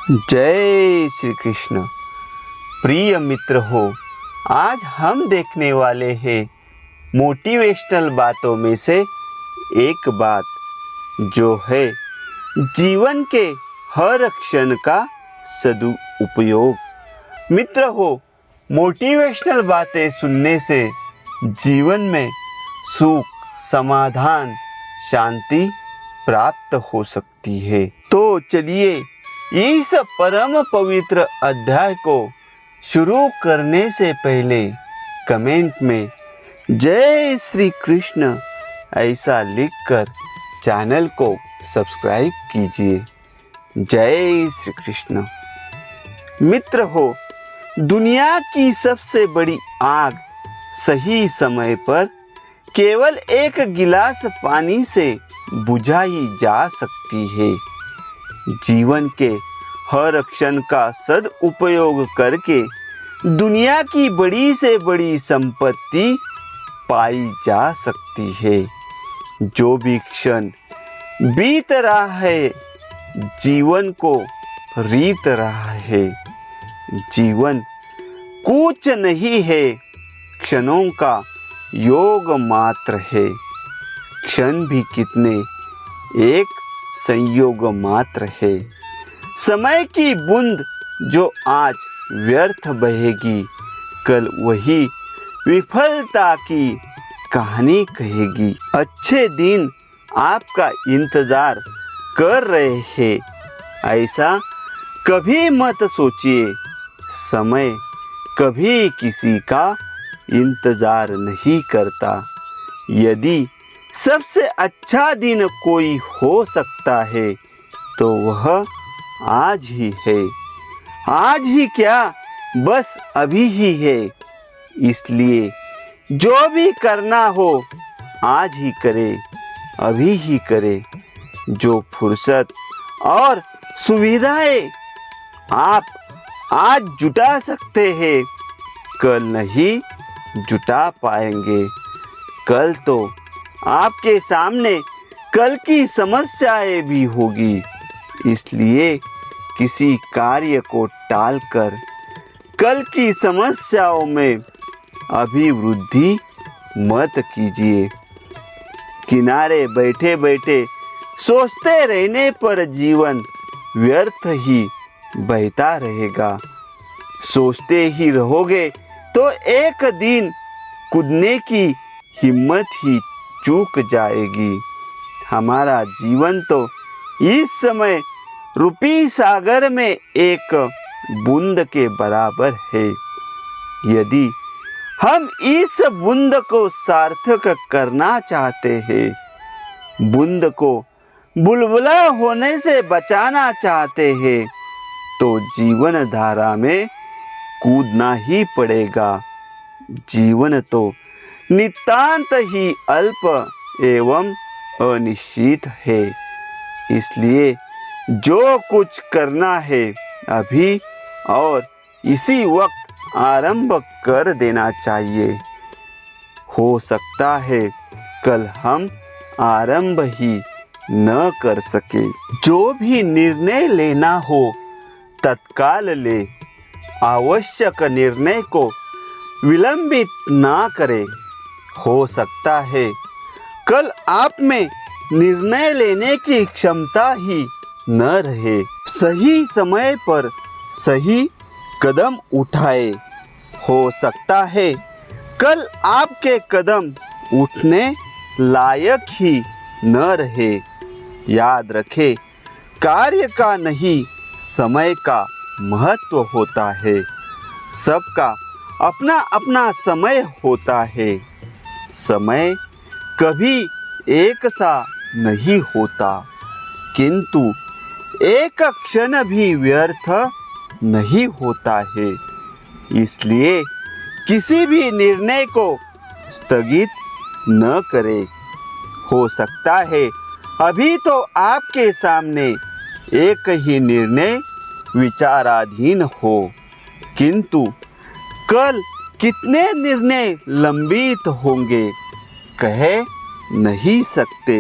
जय श्री कृष्ण। प्रिय मित्र हो, आज हम देखने वाले हैं मोटिवेशनल बातों में से एक बात, जो है जीवन के हर क्षण का सदुपयोग। मित्र हो, मोटिवेशनल बातें सुनने से जीवन में सुख, समाधान, शांति प्राप्त हो सकती है। तो चलिए इस परम पवित्र अध्याय को शुरू करने से पहले कमेंट में जय श्री कृष्ण ऐसा लिखकर चैनल को सब्सक्राइब कीजिए। जय श्री कृष्ण। मित्र हो, दुनिया की सबसे बड़ी आग सही समय पर केवल एक गिलास पानी से बुझाई जा सकती है। जीवन के हर क्षण का सदुपयोग करके दुनिया की बड़ी से बड़ी संपत्ति पाई जा सकती है। जो भी क्षण बीत रहा है, जीवन को रीत रहा है। जीवन कुछ नहीं है, क्षणों का योग मात्र है। क्षण भी कितने, एक संयोग मात्र है। समय की बूंद जो आज व्यर्थ बहेगी, कल वही विफलता की कहानी कहेगी। अच्छे दिन आपका इंतजार कर रहे हैं, ऐसा कभी मत सोचिए। समय कभी किसी का इंतजार नहीं करता। यदि सबसे अच्छा दिन कोई हो सकता है तो वह आज ही है। आज ही क्या, बस अभी ही है। इसलिए जो भी करना हो आज ही करे, अभी ही करे। जो फुर्सत और सुविधाएं आप आज जुटा सकते हैं, कल नहीं जुटा पाएंगे। कल तो आपके सामने कल की समस्याएं भी होगी। इसलिए किसी कार्य को टालकर कल की समस्याओं में अभिवृद्धि मत कीजिए। किनारे बैठे बैठे सोचते रहने पर जीवन व्यर्थ ही बहता रहेगा। सोचते ही रहोगे तो एक दिन कूदने की हिम्मत ही चूक जाएगी। हमारा जीवन तो इस समय रूपी सागर में एक बूंद के बराबर है। यदि हम इस बूंद को सार्थक करना चाहते हैं, बूंद को बुलबुला होने से बचाना चाहते हैं, तो जीवन धारा में कूदना ही पड़ेगा। जीवन तो नितांत ही अल्प एवं अनिश्चित है। इसलिए जो कुछ करना है अभी और इसी वक्त आरंभ कर देना चाहिए। हो सकता है कल हम आरंभ ही न कर सके। जो भी निर्णय लेना हो तत्काल ले। आवश्यक निर्णय को विलंबित ना करें। हो सकता है कल आप में निर्णय लेने की क्षमता ही न रहे। सही समय पर सही कदम उठाए। हो सकता है कल आपके कदम उठने लायक ही न रहे। याद रखें, कार्य का नहीं समय का महत्व होता है। सबका अपना अपना समय होता है। समय कभी एक सा नहीं होता, किंतु एक क्षण भी व्यर्थ नहीं होता है। इसलिए किसी भी निर्णय को स्थगित न करें। हो सकता है अभी तो आपके सामने एक ही निर्णय विचाराधीन हो, किंतु कल कितने निर्णय लंबित होंगे कह नहीं सकते।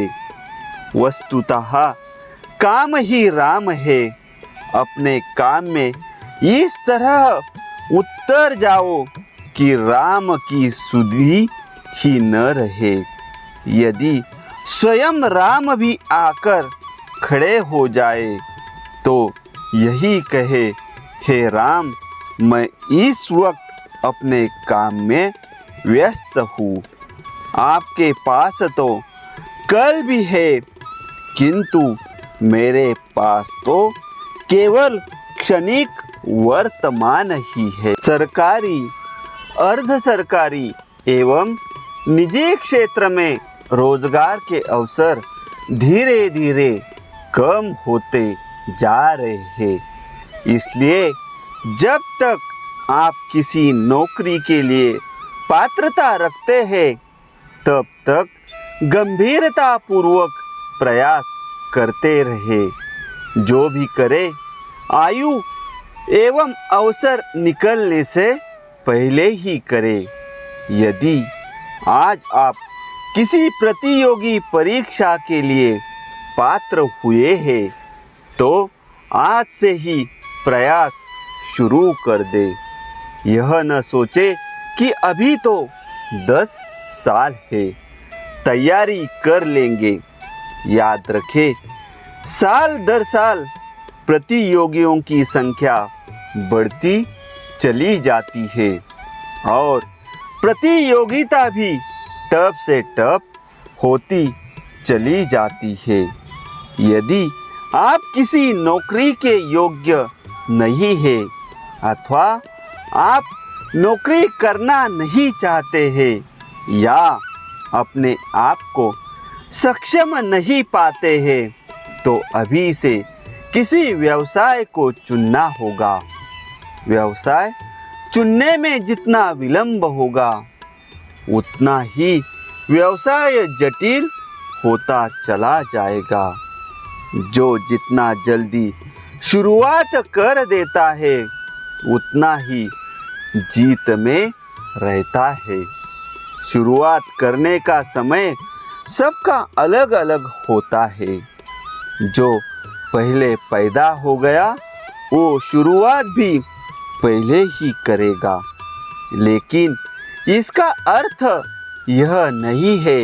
वस्तुतः काम ही राम है अपने काम में इस तरह उतर जाओ कि राम की सुधि ही न रहे। यदि स्वयं राम भी आकर खड़े हो जाए तो यही कहे, हे राम, मैं इस वक्त अपने काम में व्यस्त हूँ। आपके पास तो कल भी है, किंतु मेरे पास तो केवल क्षणिक वर्तमान ही है। सरकारी, अर्ध सरकारी एवं निजी क्षेत्र में रोजगार के अवसर धीरे धीरे कम होते जा रहे हैं। इसलिए जब तक आप किसी नौकरी के लिए पात्रता रखते हैं, तब तक गंभीरता पूर्वक प्रयास करते रहे। जो भी करे, आयु एवं अवसर निकलने से पहले ही करे। यदि आज आप किसी प्रतियोगी परीक्षा के लिए पात्र हुए हैं, तो आज से ही प्रयास शुरू कर दे। यह न सोचे कि अभी तो 10 साल है, तैयारी कर लेंगे। याद रखें, साल दर साल प्रतियोगियों की संख्या बढ़ती चली जाती है और प्रतियोगिता भी टफ से टफ होती चली जाती है। यदि आप किसी नौकरी के योग्य नहीं है अथवा आप नौकरी करना नहीं चाहते हैं या अपने आप को सक्षम नहीं पाते हैं, तो अभी से किसी व्यवसाय को चुनना होगा। व्यवसाय चुनने में जितना विलंब होगा, उतना ही व्यवसाय जटिल होता चला जाएगा। जो जितना जल्दी शुरुआत कर देता है, उतना ही जीत में रहता है। शुरुआत करने का समय सबका अलग अलग होता है। जो पहले पैदा हो गया, वो शुरुआत भी पहले ही करेगा। लेकिन इसका अर्थ यह नहीं है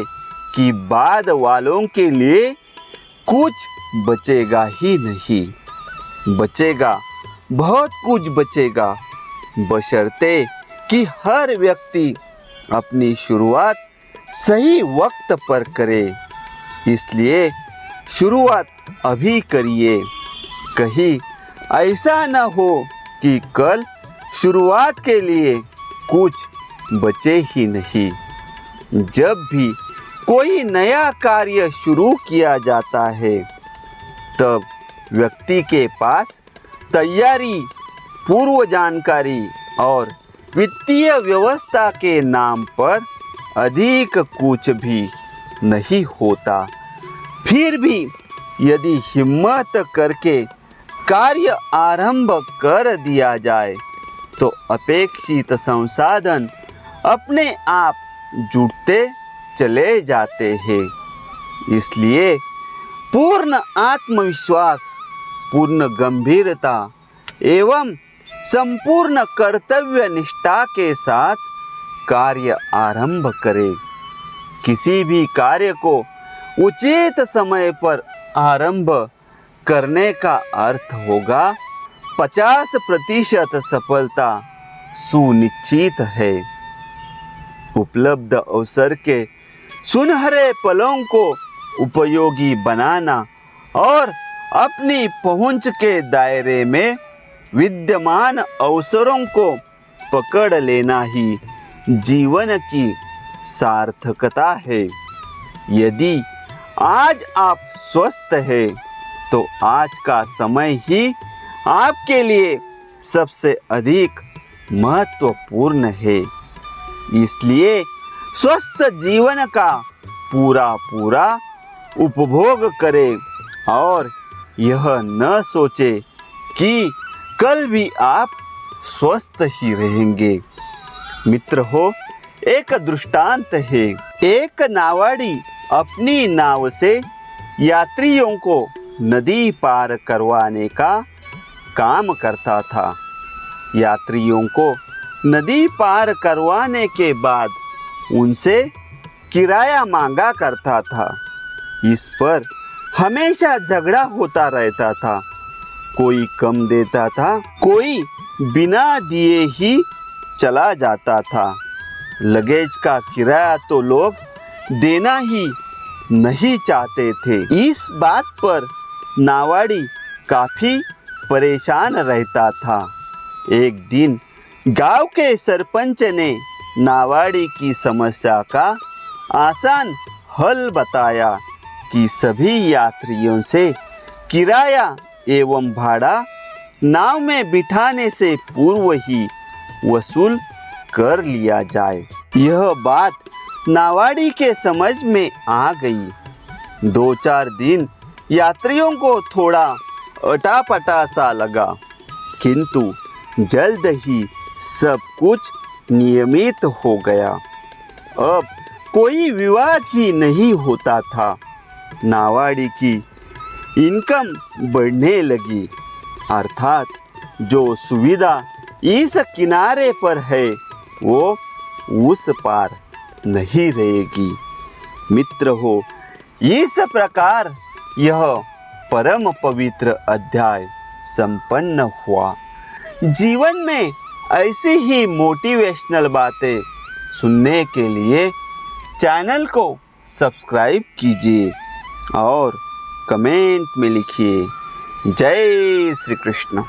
कि बाद वालों के लिए कुछ बचेगा ही नहीं। बचेगा, बहुत कुछ बचेगा, बशर्ते कि हर व्यक्ति अपनी शुरुआत सही वक्त पर करे। इसलिए शुरुआत अभी करिए। कहीं ऐसा न हो कि कल शुरुआत के लिए कुछ बचे ही नहीं। जब भी कोई नया कार्य शुरू किया जाता है, तब व्यक्ति के पास तैयारी, पूर्व जानकारी और वित्तीय व्यवस्था के नाम पर अधिक कुछ भी नहीं होता। फिर भी यदि हिम्मत करके कार्य आरंभ कर दिया जाए, तो अपेक्षित संसाधन अपने आप जुटते चले जाते हैं। इसलिए पूर्ण आत्मविश्वास, पूर्ण गंभीरता एवं संपूर्ण कर्तव्य निष्ठा के साथ कार्य आरंभ करें। किसी भी कार्य को उचित समय पर आरंभ करने का अर्थ होगा 50% सफलता सुनिश्चित है। उपलब्ध अवसर के सुनहरे पलों को उपयोगी बनाना और अपनी पहुंच के दायरे में विद्यमान अवसरों को पकड़ लेना ही जीवन की सार्थकता है। यदि आज आप स्वस्थ हैं, तो आज का समय ही आपके लिए सबसे अधिक महत्वपूर्ण है। इसलिए स्वस्थ जीवन का पूरा उपभोग करें और यह न सोचे कि कल भी आप स्वस्थ ही रहेंगे। मित्र हो, एक दृष्टांत है। एक नावाड़ी अपनी नाव से यात्रियों को नदी पार करवाने का काम करता था। यात्रियों को नदी पार करवाने के बाद उनसे किराया मांगा करता था। इस पर हमेशा झगड़ा होता रहता था। कोई कम देता था, कोई बिना दिए ही चला जाता था। लगेज का किराया तो लोग देना ही नहीं चाहते थे। इस बात पर नावाड़ी काफ़ी परेशान रहता था। एक दिन गांव के सरपंच ने नावाड़ी की समस्या का आसान हल बताया कि सभी यात्रियों से किराया एवं भाड़ा नाव में बिठाने से पूर्व ही वसूल कर लिया जाए। यह बात नावाड़ी के समझ में आ गई। 2-4 दिन यात्रियों को थोड़ा अटापटा सा लगा, किंतु जल्द ही सब कुछ नियमित हो गया। अब कोई विवाद ही नहीं होता था। नावाड़ी की इनकम बढ़ने लगी, अर्थात जो सुविधा इस किनारे पर है वो उस पार नहीं रहेगी। मित्र हो, इस प्रकार यह परम पवित्र अध्याय संपन्न हुआ। जीवन में ऐसी ही मोटिवेशनल बातें सुनने के लिए चैनल को सब्सक्राइब कीजिए और कमेंट में लिखिए जय श्री कृष्ण।